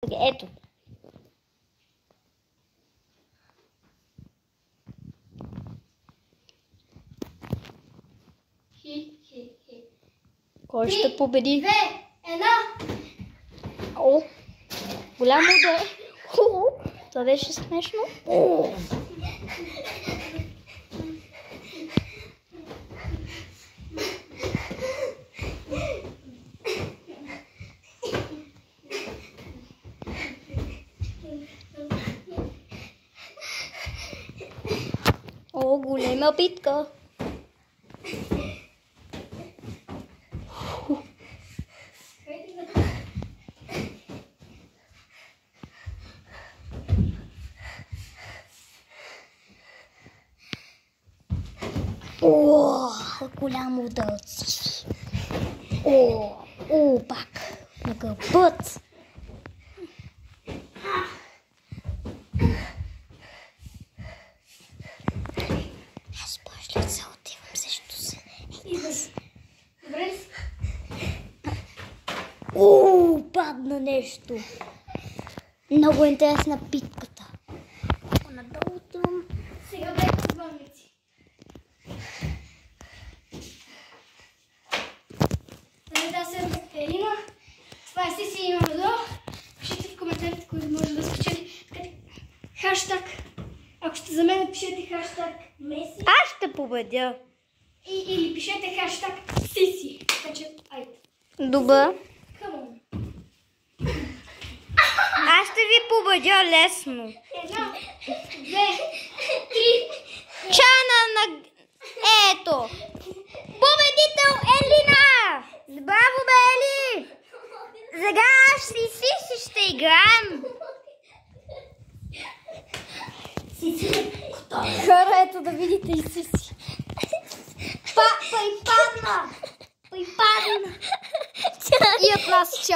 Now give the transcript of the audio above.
Ето. Кой ще победи? 2, 1. О, голямо да е. Това беше смешно. О, голема битка. О, голям удар. О, пак на гърбът. Аз после се отивам също се. Добре. О, падна нещо. Много интересна битката. Надолу отивам. Сега бяха звънници. Аз съм Елина. Това е Сиси и Мамадо. Пишете в коментарите, които може да спечели. Хаштаг. Ако сте за мен, пишете хаштаг Меси. Аз ще победя. Или пишете хаштаг Сиси. Така че, айде. Добър. Камон. Аз ще ви победя лесно. 1, 2, 3. Чана на... Ето. Победител Елина! Браво, бе, Ели! Сега аз и Сиси ще играем. Хора, ето да видите и Сиси. Припадна! И от нас чао.